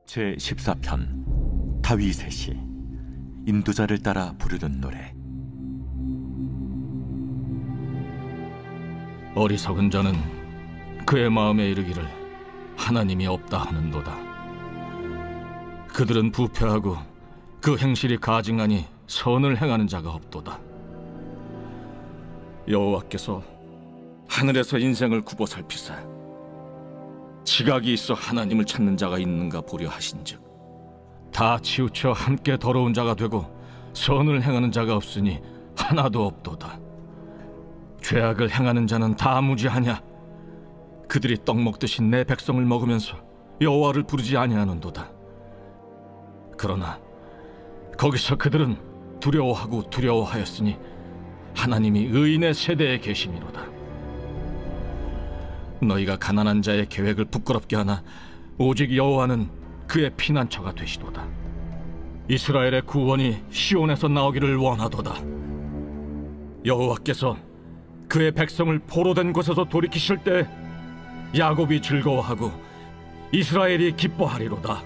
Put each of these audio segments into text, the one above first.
제14편 다윗의 시. 인도자를 따라 부르는 노래. 어리석은 자는 그의 마음에 이르기를 하나님이 없다 하는도다. 그들은 부패하고 그 행실이 가증하니 선을 행하는 자가 없도다. 여호와께서 하늘에서 인생을 굽어 살피사 지각이 있어 하나님을 찾는 자가 있는가 보려 하신즉 다 치우쳐 함께 더러운 자가 되고 선을 행하는 자가 없으니 하나도 없도다. 죄악을 행하는 자는 다 무지하냐? 그들이 떡 먹듯이 내 백성을 먹으면서 여호와를 부르지 아니하는도다. 그러나 거기서 그들은 두려워하고 두려워하였으니 하나님이 의인의 세대에 계심이로다. 너희가 가난한 자의 계획을 부끄럽게 하나 오직 여호와는 그의 피난처가 되시도다. 이스라엘의 구원이 시온에서 나오기를 원하도다. 여호와께서 그의 백성을 포로된 곳에서 돌이키실 때 야곱이 즐거워하고 이스라엘이 기뻐하리로다.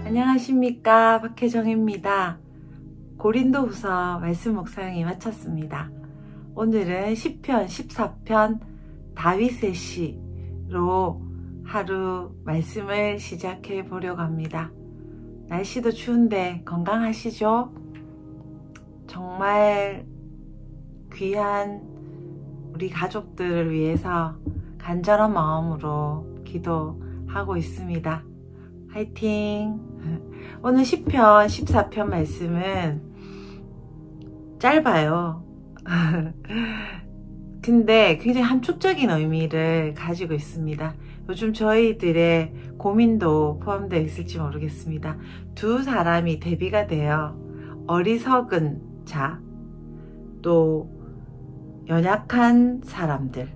안녕하십니까, 박혜정입니다. 고린도후서 말씀 묵상이 마쳤습니다. 오늘은 시편 14편 다윗의 시로 하루 말씀을 시작해 보려고 합니다. 날씨도 추운데 건강하시죠? 정말 귀한 우리 가족들을 위해서 간절한 마음으로 기도하고 있습니다. 화이팅! 오늘 시편 14편 말씀은 짧아요. 근데 굉장히 함축적인 의미를 가지고 있습니다. 요즘 저희들의 고민도 포함되어 있을지 모르겠습니다. 두 사람이 대비가 돼요. 어리석은 자, 또 연약한 사람들,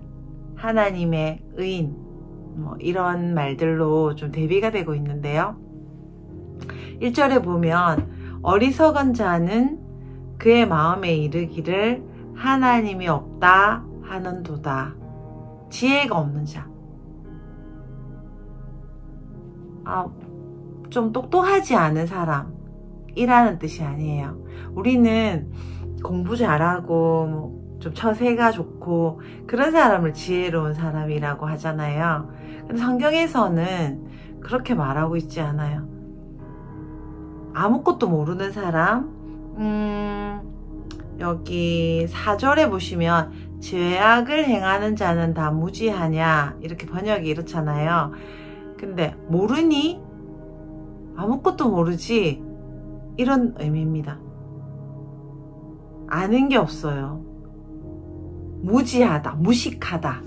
하나님의 의인, 이런 말들로 좀 대비가 되고 있는데요. 1절에 보면 어리석은 자는 그의 마음에 이르기를 하나님이 없다 하는도다. 지혜가 없는 자. 좀 똑똑하지 않은 사람이라는 뜻이 아니에요. 우리는 공부 잘하고 좀 처세가 좋고 그런 사람을 지혜로운 사람이라고 하잖아요. 근데 성경에서는 그렇게 말하고 있지 않아요. 아무것도 모르는 사람, 여기 4절에 보시면 죄악을 행하는 자는 다 무지하냐 이렇게 번역이 이렇잖아요. 근데 모르니? 아무것도 모르지? 이런 의미입니다. 아는 게 없어요. 무지하다, 무식하다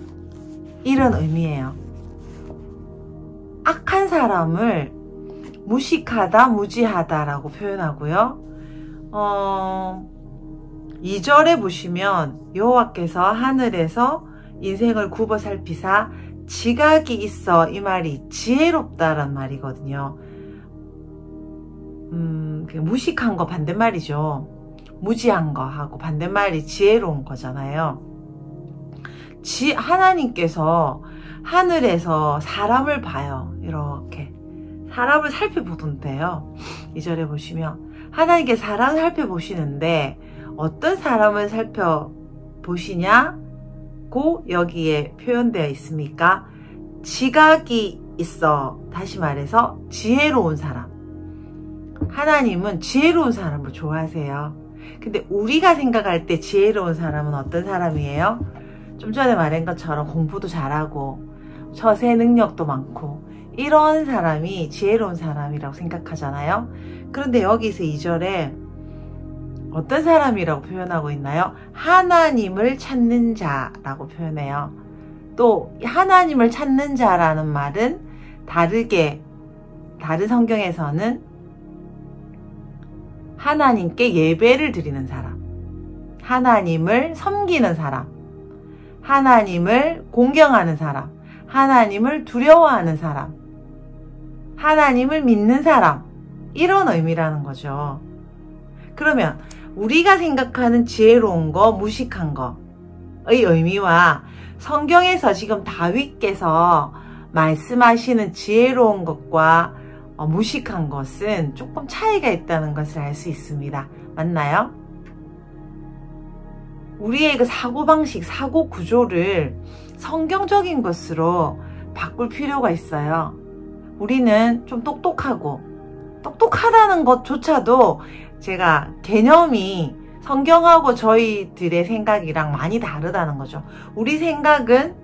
이런 의미예요. 악한 사람을 무식하다, 무지하다라고 표현하고요. 2절에 보시면 여호와께서 하늘에서 인생을 굽어 살피사 지각이 있어, 이 말이 지혜롭다란 말이거든요. 무식한 거 반대말이죠. 무지한 거 하고 반대말이 지혜로운 거잖아요. 하나님께서 하늘에서 사람을 봐요. 이렇게 사람을 살펴보던데요. 2절에 보시면 하나님께서 사람을 살펴보시는데 어떤 사람을 살펴보시냐고 여기에 표현되어 있습니까? 지각이 있어. 다시 말해서 지혜로운 사람. 하나님은 지혜로운 사람을 좋아하세요. 근데 우리가 생각할 때 지혜로운 사람은 어떤 사람이에요? 좀 전에 말한 것처럼 공부도 잘하고 처세 능력도 많고 이런 사람이 지혜로운 사람이라고 생각하잖아요. 그런데 여기서 2절에 어떤 사람이라고 표현하고 있나요? 하나님을 찾는 자라고 표현해요. 또 하나님을 찾는 자라는 말은 다른 성경에서는 하나님께 예배를 드리는 사람, 하나님을 섬기는 사람, 하나님을 공경하는 사람, 하나님을 두려워하는 사람, 하나님을 믿는 사람, 이런 의미라는 거죠. 그러면 우리가 생각하는 지혜로운 거, 무식한 거 의미와 성경에서 지금 다윗께서 말씀하시는 지혜로운 것과 무식한 것은 조금 차이가 있다는 것을 알 수 있습니다. 맞나요? 우리의 그 사고방식, 사고 구조를 성경적인 것으로 바꿀 필요가 있어요. 우리는 좀 똑똑하다는 것조차도 제가 개념이 성경하고 저희들의 생각이랑 많이 다르다는 거죠. 우리 생각은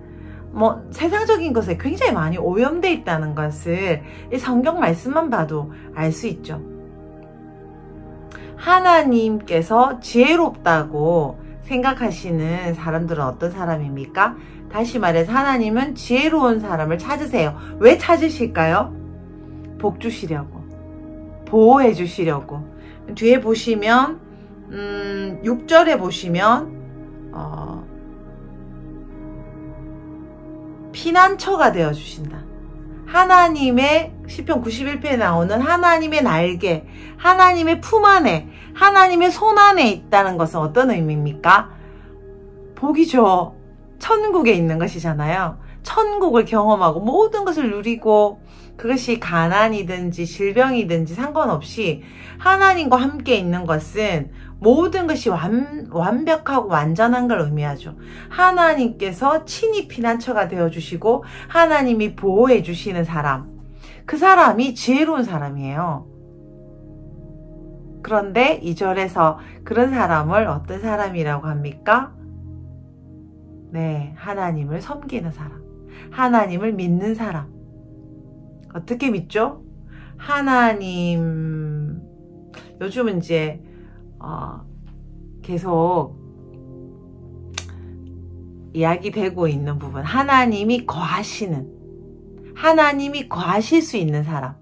세상적인 것에 굉장히 많이 오염되어 있다는 것을 이 성경 말씀만 봐도 알 수 있죠. 하나님께서 지혜롭다고 생각하시는 사람들은 어떤 사람입니까? 다시 말해서 하나님은 지혜로운 사람을 찾으세요. 왜 찾으실까요? 복 주시려고, 보호해 주시려고. 뒤에 보시면 6절에 보시면 피난처가 되어 주신다. 하나님의 시편 91편에 나오는 하나님의 날개, 하나님의 품 안에, 하나님의 손 안에 있다는 것은 어떤 의미입니까? 복이죠. 천국에 있는 것이잖아요. 천국을 경험하고 모든 것을 누리고, 그것이 가난이든지 질병이든지 상관없이 하나님과 함께 있는 것은 모든 것이 완벽하고 완전한 걸 의미하죠. 하나님께서 친히 피난처가 되어주시고 하나님이 보호해 주시는 사람, 그 사람이 지혜로운 사람이에요. 그런데 2절에서 그런 사람을 어떤 사람이라고 합니까? 네, 하나님을 섬기는 사람, 하나님을 믿는 사람. 어떻게 믿죠? 하나님, 요즘은 이제 계속 이야기되고 있는 부분, 하나님이 거하시는, 하나님이 거하실 수 있는 사람.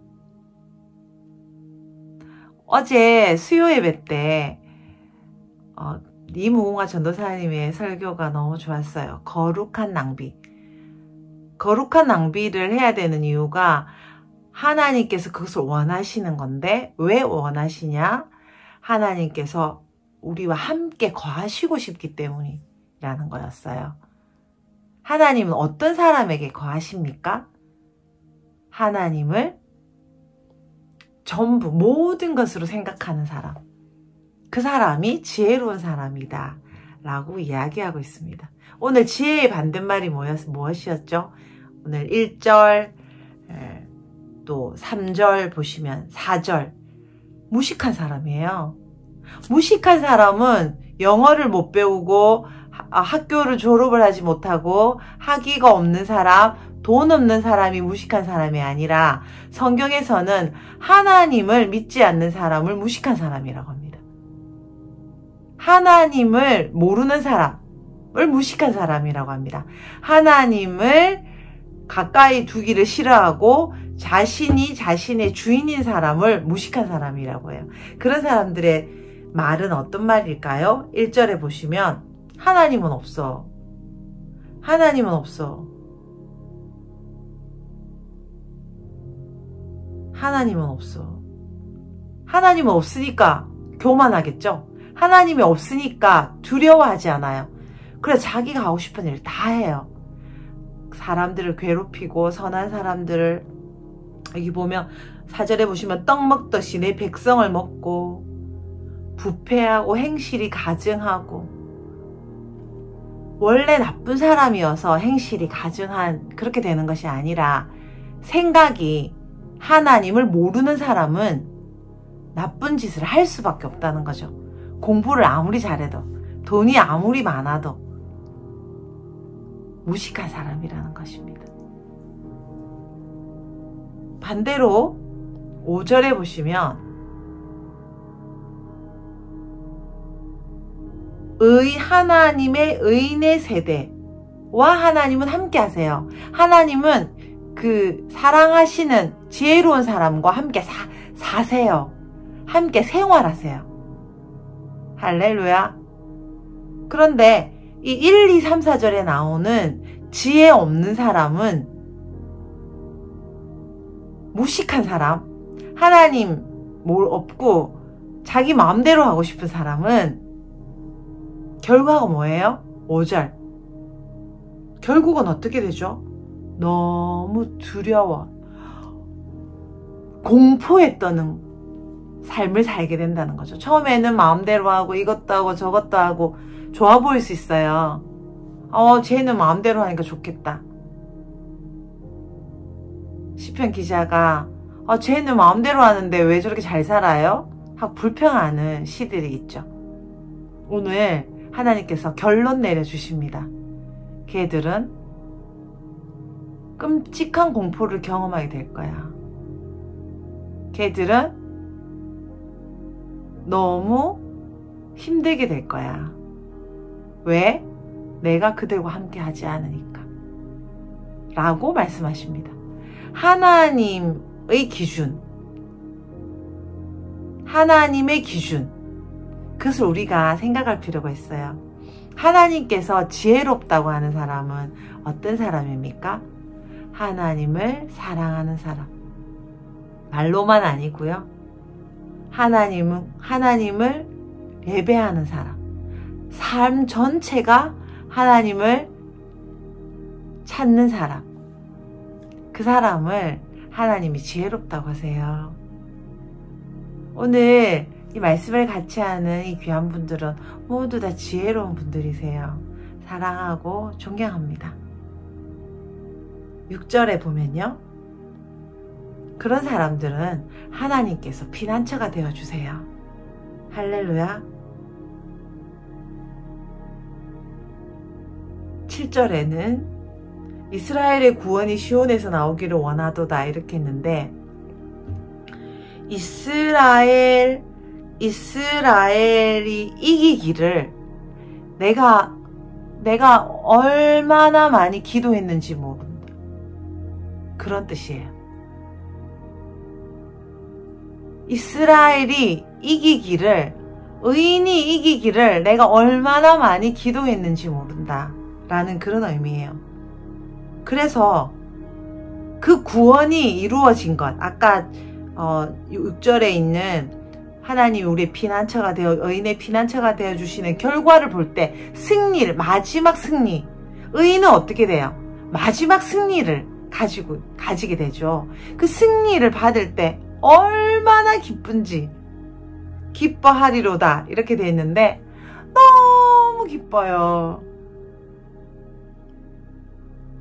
어제 수요 예배 때 이무홍아 전도사님의 설교가 너무 좋았어요. 거룩한 낭비. 거룩한 낭비를 해야 되는 이유가 하나님께서 그것을 원하시는 건데, 왜 원하시냐? 하나님께서 우리와 함께 거하시고 싶기 때문이라는 거였어요. 하나님은 어떤 사람에게 거하십니까? 하나님을 전부 모든 것으로 생각하는 사람, 그 사람이 지혜로운 사람이다 라고 이야기하고 있습니다. 오늘 지혜의 반대말이 무엇이었죠? 오늘 1절, 또 3절 보시면 4절, 무식한 사람이에요. 무식한 사람은 영어를 못 배우고 학교를 졸업을 하지 못하고 학위가 없는 사람, 돈 없는 사람이 무식한 사람이 아니라 성경에서는 하나님을 믿지 않는 사람을 무식한 사람이라고 합니다. 하나님을 모르는 사람을 무식한 사람이라고 합니다. 하나님을 가까이 두기를 싫어하고 자신이 자신의 주인인 사람을 무식한 사람이라고 해요. 그런 사람들의 말은 어떤 말일까요? 1절에 보시면 하나님은 없어. 하나님은 없어. 하나님은 없어. 하나님은 없으니까 교만하겠죠? 하나님이 없으니까 두려워하지 않아요. 그래서 자기가 하고 싶은 일 다 해요. 사람들을 괴롭히고, 선한 사람들을, 여기 보면 4절에 보시면 떡 먹듯이 내 백성을 먹고 부패하고 행실이 가증하고, 원래 나쁜 사람이어서 행실이 가증한 그렇게 되는 것이 아니라 생각이, 하나님을 모르는 사람은 나쁜 짓을 할 수밖에 없다는 거죠. 공부를 아무리 잘해도, 돈이 아무리 많아도 무식한 사람이라는 것입니다. 반대로 5절에 보시면 하나님의 의인의 세대와 하나님은 함께 하세요. 하나님은 그 사랑하시는 지혜로운 사람과 함께 사세요. 함께 생활하세요. 할렐루야. 그런데 이 1, 2, 3, 4절에 나오는 지혜 없는 사람은 무식한 사람, 하나님 뭘 없고 자기 마음대로 하고 싶은 사람은 결과가 뭐예요? 5절. 결국은 어떻게 되죠? 너무 두려워, 공포에 떠는 삶을 살게 된다는 거죠. 처음에는 마음대로 하고 이것도 하고 저것도 하고 좋아 보일 수 있어요. 쟤는 마음대로 하니까 좋겠다. 시편 기자가 쟤는 마음대로 하는데 왜 저렇게 잘 살아요? 하고 불평하는 시들이 있죠. 오늘 하나님께서 결론 내려주십니다. 걔들은 끔찍한 공포를 경험하게 될 거야. 걔들은 너무 힘들게 될 거야. 왜? 내가 그들과 함께 하지 않으니까. 라고 말씀하십니다. 하나님의 기준, 하나님의 기준, 그것을 우리가 생각할 필요가 있어요. 하나님께서 지혜롭다고 하는 사람은 어떤 사람입니까? 하나님을 사랑하는 사람. 말로만 아니고요. 하나님을 예배하는 사람. 삶 전체가 하나님을 찾는 사람. 그 사람을 하나님이 지혜롭다고 하세요. 오늘 이 말씀을 같이 하는 이 귀한 분들은 모두 다 지혜로운 분들이세요. 사랑하고 존경합니다. 6절에 보면요. 그런 사람들은 하나님께서 피난처가 되어주세요. 할렐루야. 7절에는 이스라엘의 구원이 시온에서 나오기를 원하도다 이렇게 했는데, 이스라엘이 이기기를 내가 얼마나 많이 기도했는지 모른다. 그런 뜻이에요. 이스라엘이 이기기를, 의인이 이기기를 내가 얼마나 많이 기도했는지 모른다 라는 그런 의미예요. 그래서 그 구원이 이루어진 것, 아까 6절에 있는 하나님이 우리의 피난처가 되어, 의인의 피난처가 되어주시는 결과를 볼 때 승리를, 마지막 승리, 의인은 어떻게 돼요? 마지막 승리를 가지게 되죠. 그 승리를 받을 때 얼마나 기쁜지, 기뻐하리로다 이렇게 돼 있는데 너무 기뻐요.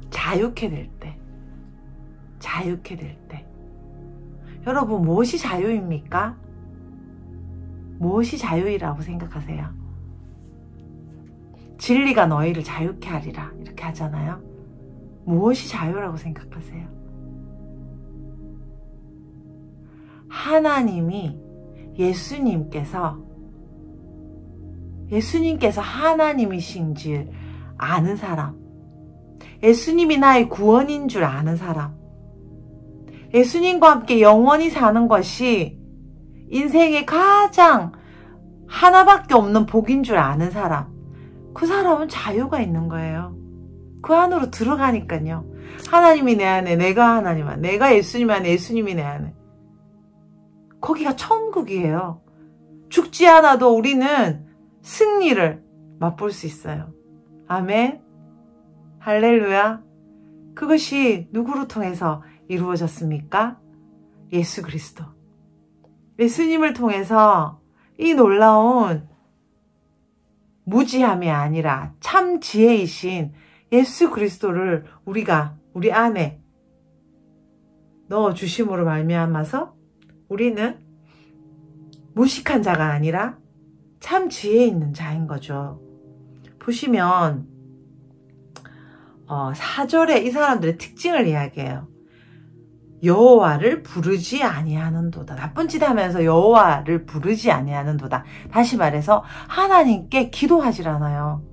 자유케 될 때, 자유케 될 때. 여러분, 무엇이 자유입니까? 무엇이 자유이라고 생각하세요? 진리가 너희를 자유케 하리라 이렇게 하잖아요. 무엇이 자유라고 생각하세요? 하나님이, 예수님께서 하나님이신 줄 아는 사람, 예수님이 나의 구원인 줄 아는 사람, 예수님과 함께 영원히 사는 것이 인생의 가장 하나밖에 없는 복인 줄 아는 사람, 그 사람은 자유가 있는 거예요. 그 안으로 들어가니까요. 하나님이 내 안에, 내가 하나님 안에, 내가 예수님 안에, 예수님이 내 안에. 거기가 천국이에요. 죽지 않아도 우리는 승리를 맛볼 수 있어요. 아멘. 할렐루야. 그것이 누구를 통해서 이루어졌습니까? 예수 그리스도. 예수님을 통해서 이 놀라운 무지함이 아니라 참 지혜이신 예수 그리스도를 우리 안에 넣어주심으로 말미암아서 우리는 무식한 자가 아니라 참 지혜 있는 자인 거죠. 보시면 4절에 이 사람들의 특징을 이야기해요. 여호와를 부르지 아니하는도다. 나쁜 짓 하면서 여호와를 부르지 아니하는도다. 다시 말해서 하나님께 기도하질 않아요.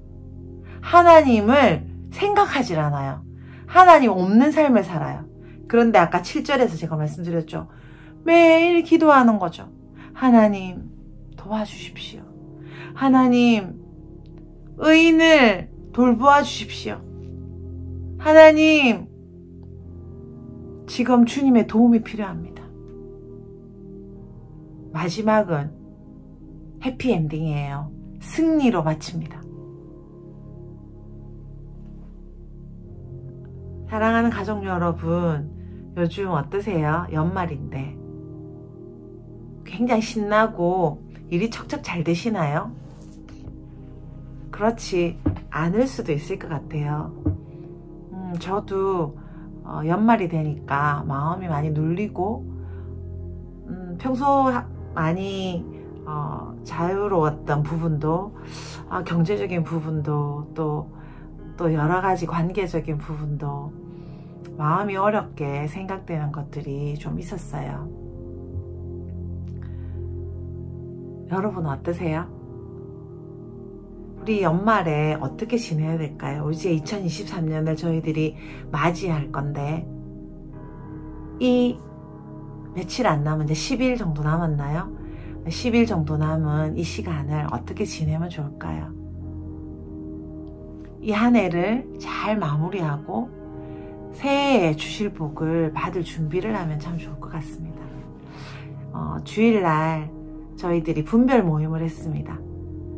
하나님을 생각하질 않아요. 하나님 없는 삶을 살아요. 그런데 아까 7절에서 제가 말씀드렸죠. 매일 기도하는 거죠. 하나님 도와주십시오. 하나님 의인을 돌보아 주십시오. 하나님 지금 주님의 도움이 필요합니다. 마지막은 해피엔딩이에요. 승리로 마칩니다. 사랑하는 가족 여러분, 요즘 어떠세요? 연말인데 굉장히 신나고 일이 척척 잘 되시나요? 그렇지 않을 수도 있을 것 같아요. 저도 연말이 되니까 마음이 많이 눌리고 평소 많이 자유로웠던 부분도 경제적인 부분도 또 여러 가지 관계적인 부분도 마음이 어렵게 생각되는 것들이 좀 있었어요. 여러분 어떠세요? 우리 연말에 어떻게 지내야 될까요? 이제 2023년을 저희들이 맞이할 건데 이 며칠 안 남은 이제 10일 정도 남았나요? 10일 정도 남은 이 시간을 어떻게 지내면 좋을까요? 이 한 해를 잘 마무리하고 새해에 주실 복을 받을 준비를 하면 참 좋을 것 같습니다. 주일날 저희들이 분별 모임을 했습니다.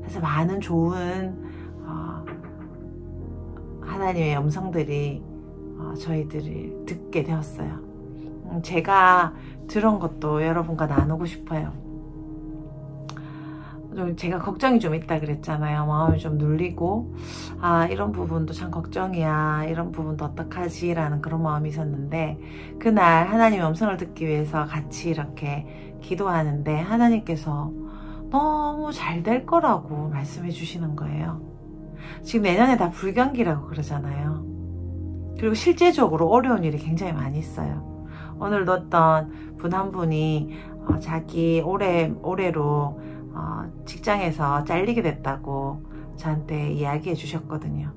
그래서 많은 좋은 하나님의 음성들이 저희들이 듣게 되었어요. 제가 들은 것도 여러분과 나누고 싶어요. 제가 걱정이 좀 있다 그랬잖아요. 마음이 좀 눌리고 이런 부분도 참 걱정이야, 이런 부분도 어떡하지 라는 그런 마음이 있었는데, 그날 하나님의 음성을 듣기 위해서 같이 이렇게 기도하는데 하나님께서 너무 잘 될 거라고 말씀해 주시는 거예요. 지금 내년에 다 불경기라고 그러잖아요. 그리고 실제적으로 어려운 일이 굉장히 많이 있어요. 오늘도 어떤 분 한 분이 자기 올해로 직장에서 잘리게 됐다고 저한테 이야기해 주셨거든요.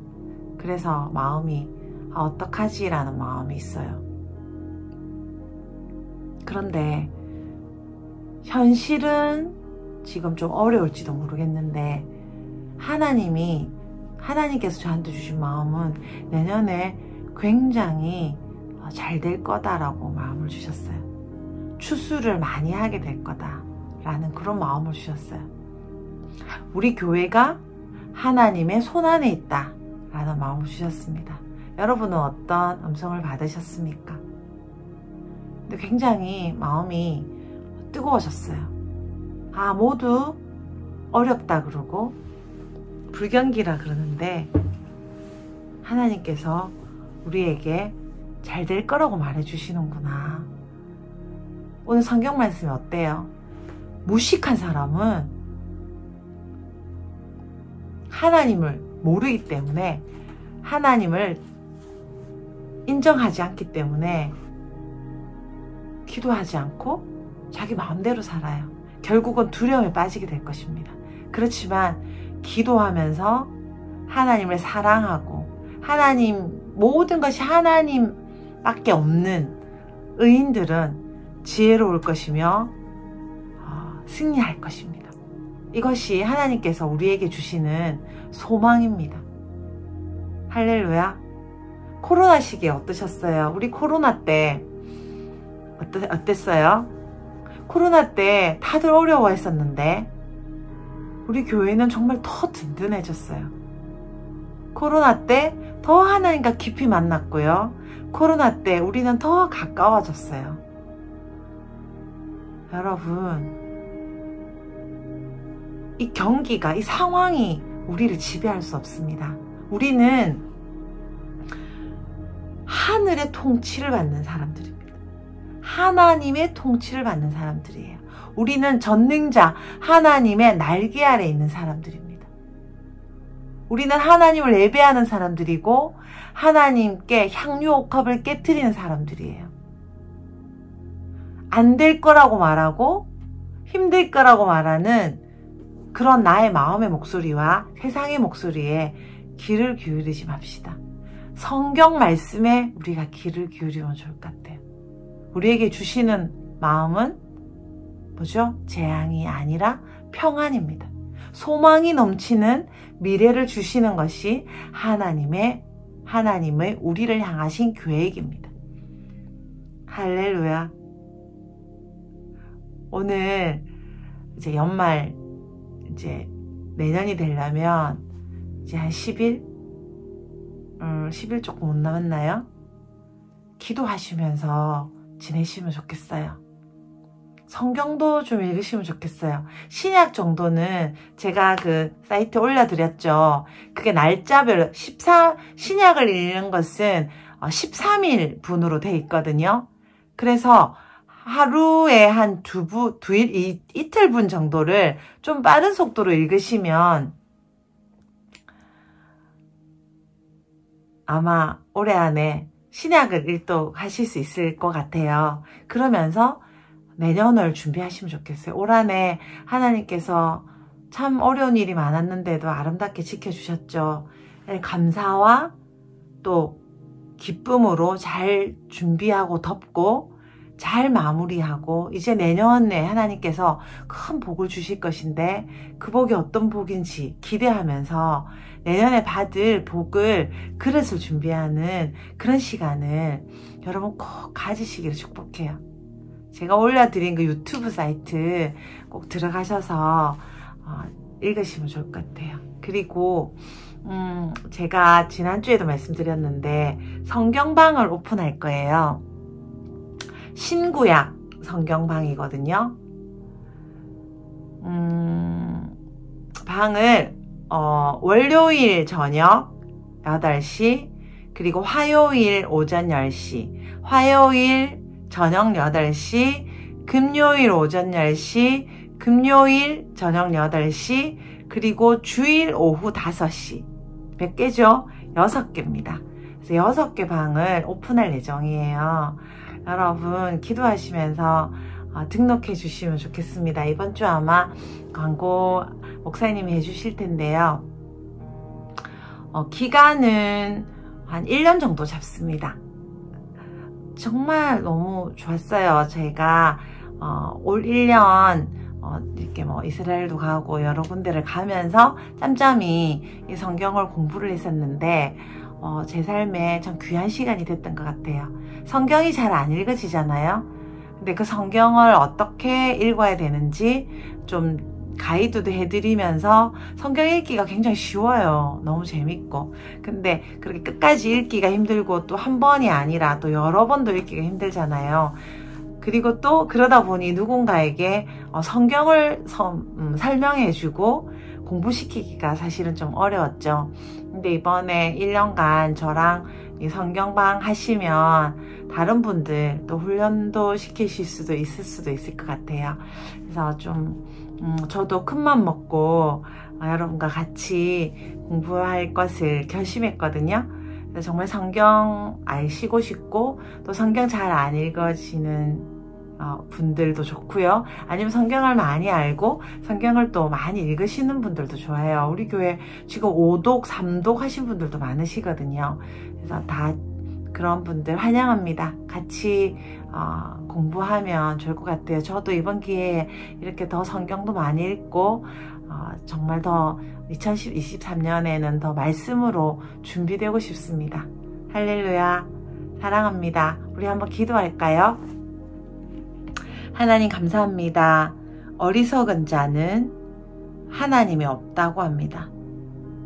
그래서 마음이 어떡하지 라는 마음이 있어요. 그런데 현실은 지금 좀 어려울지도 모르겠는데 하나님께서 저한테 주신 마음은 내년에 굉장히 잘 될 거다라고 마음을 주셨어요. 추수를 많이 하게 될 거다 라는 그런 마음을 주셨어요. 우리 교회가 하나님의 손안에 있다 라는 마음을 주셨습니다. 여러분은 어떤 음성을 받으셨습니까? 근데 굉장히 마음이 뜨거워졌어요. 모두 어렵다 그러고 불경기라 그러는데 하나님께서 우리에게 잘 될 거라고 말해 주시는구나. 오늘 성경 말씀이 어때요? 무식한 사람은 하나님을 모르기 때문에, 하나님을 인정하지 않기 때문에 기도하지 않고 자기 마음대로 살아요. 결국은 두려움에 빠지게 될 것입니다. 그렇지만 기도하면서 하나님을 사랑하고 모든 것이 하나님밖에 없는 의인들은 지혜로울 것이며 승리할 것입니다. 이것이 하나님께서 우리에게 주시는 소망입니다. 할렐루야. 코로나 시기에 어떠셨어요? 우리 코로나 때 어땠어요? 코로나 때 다들 어려워했었는데 우리 교회는 정말 더 든든해졌어요. 코로나 때 더 하나님과 깊이 만났고요. 코로나 때 우리는 더 가까워졌어요. 여러분, 이 경기가, 이 상황이 우리를 지배할 수 없습니다. 우리는 하늘의 통치를 받는 사람들입니다. 하나님의 통치를 받는 사람들이에요. 우리는 전능자 하나님의 날개 아래 있는 사람들입니다. 우리는 하나님을 예배하는 사람들이고 하나님께 향유 옥합을 깨트리는 사람들이에요. 안 될 거라고 말하고 힘들 거라고 말하는 그런 나의 마음의 목소리와 세상의 목소리에 귀를 기울이지 맙시다. 성경 말씀에 우리가 귀를 기울이면 좋을 것 같아요. 우리에게 주시는 마음은 뭐죠? 재앙이 아니라 평안입니다. 소망이 넘치는 미래를 주시는 것이 하나님의 우리를 향하신 계획입니다. 할렐루야. 오늘 이제 연말, 이제 내년이 되려면 이제 한 10일? 10일 조금 못 남았나요? 기도하시면서 지내시면 좋겠어요. 성경도 좀 읽으시면 좋겠어요. 신약 정도는 제가 그 사이트에 올려드렸죠. 그게 날짜별로 신약을 읽는 것은 13일 분으로 돼 있거든요. 그래서 하루에 한 이틀 분 정도를 좀 빠른 속도로 읽으시면 아마 올해 안에 신약을 일독하실 수 있을 것 같아요. 그러면서 내년을 준비하시면 좋겠어요. 올 한해 하나님께서 참 어려운 일이 많았는데도 아름답게 지켜주셨죠. 감사와 또 기쁨으로 잘 준비하고 덮고 잘 마무리하고 이제 내년에 하나님께서 큰 복을 주실 것인데 그 복이 어떤 복인지 기대하면서 내년에 받을 복을 그릇을 준비하는 그런 시간을 여러분 꼭 가지시기를 축복해요. 제가 올려드린 그 유튜브 사이트 꼭 들어가셔서 읽으시면 좋을 것 같아요. 그리고 제가 지난주에도 말씀드렸는데 성경방을 오픈할 거예요. 신구약 성경방이거든요. 방을 월요일 저녁 8시 그리고 화요일 오전 10시 화요일 저녁 8시 금요일 오전 10시 금요일 저녁 8시 그리고 주일 오후 5시 몇 개죠? 6개입니다. 그래서 6개 방을 오픈할 예정이에요. 여러분 기도하시면서 등록해 주시면 좋겠습니다. 이번 주 아마 광고 목사님이 해주실 텐데요. 기간은 한 1년 정도 잡습니다. 정말 너무 좋았어요. 제가 올 1년 이렇게 뭐 이스라엘도 가고 여러 군데를 가면서 짬짬이 이 성경을 공부를 했었는데 제 삶에 참 귀한 시간이 됐던 것 같아요. 성경이 잘 안 읽어지잖아요. 근데 그 성경을 어떻게 읽어야 되는지 좀 가이드도 해드리면서 성경 읽기가 굉장히 쉬워요. 너무 재밌고. 근데 그렇게 끝까지 읽기가 힘들고 또 한 번이 아니라 또 여러 번도 읽기가 힘들잖아요. 그리고 또 그러다 보니 누군가에게 성경을 설명해주고 공부시키기가 사실은 좀 어려웠죠. 근데 이번에 1년간 저랑 이 성경방 하시면 다른 분들 또 훈련도 시키실 수도 있을 것 같아요. 그래서 좀 저도 큰맘 먹고 여러분과 같이 공부할 것을 결심했거든요. 그래서 정말 성경 아시고 싶고 또 성경 잘 안 읽어지는 분들도 좋고요. 아니면 성경을 많이 알고 성경을 또 많이 읽으시는 분들도 좋아요. 우리 교회 지금 5독, 3독 하신 분들도 많으시거든요. 그래서 다 그런 분들 환영합니다. 같이 공부하면 좋을 것 같아요. 저도 이번 기회에 이렇게 더 성경도 많이 읽고 정말 더 2023년에는 더 말씀으로 준비되고 싶습니다. 할렐루야. 사랑합니다. 우리 한번 기도할까요? 하나님 감사합니다. 어리석은 자는 하나님이 없다고 합니다.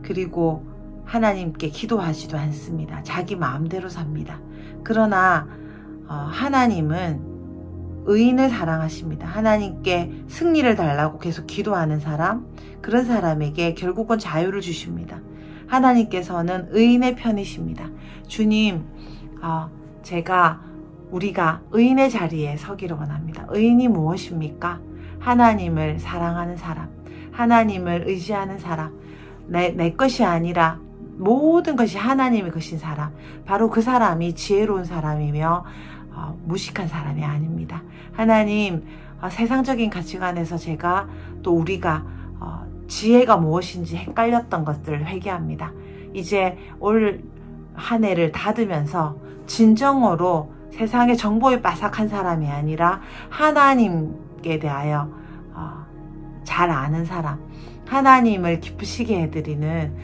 그리고 하나님께 기도하지도 않습니다. 자기 마음대로 삽니다. 그러나 하나님은 의인을 사랑하십니다. 하나님께 승리를 달라고 계속 기도하는 사람, 그런 사람에게 결국은 자유를 주십니다. 하나님께서는 의인의 편이십니다. 주님, 우리가 의인의 자리에 서기를 원합니다. 의인이 무엇입니까? 하나님을 사랑하는 사람, 하나님을 의지하는 사람, 내 것이 아니라 모든 것이 하나님의 것인 사람, 바로 그 사람이 지혜로운 사람이며 무식한 사람이 아닙니다. 하나님, 세상적인 가치관에서 우리가 지혜가 무엇인지 헷갈렸던 것들을 회개합니다. 이제 올 한 해를 닫으면서 진정으로 세상의 정보에 빠삭한 사람이 아니라 하나님께 대하여 잘 아는 사람, 하나님을 기쁘시게 해드리는,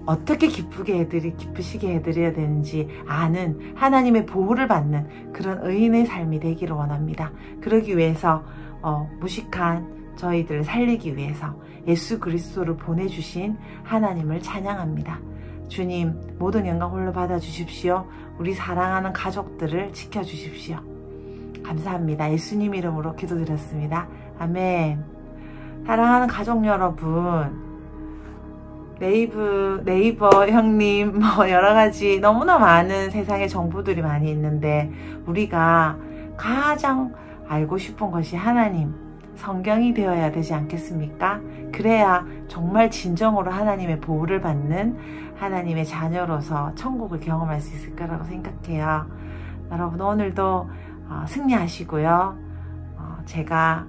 어떻게 기쁘시게 해드려야 되는지 아는, 하나님의 보호를 받는 그런 의인의 삶이 되기를 원합니다. 그러기 위해서 무식한 저희들을 살리기 위해서 예수 그리스도를 보내주신 하나님을 찬양합니다. 주님 모든 영광 홀로 받아주십시오. 우리 사랑하는 가족들을 지켜주십시오. 감사합니다. 예수님 이름으로 기도드렸습니다. 아멘. 사랑하는 가족 여러분, 네이버 형님 여러가지 너무나 많은 세상에 정보들이 많이 있는데 우리가 가장 알고 싶은 것이 하나님, 성경이 되어야 되지 않겠습니까? 그래야 정말 진정으로 하나님의 보호를 받는 하나님의 자녀로서 천국을 경험할 수 있을 거라고 생각해요. 여러분 오늘도 승리하시고요. 제가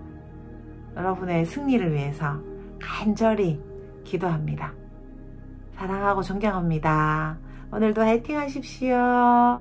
여러분의 승리를 위해서 간절히 기도합니다. 사랑하고 존경합니다. 오늘도 화이팅 하십시오.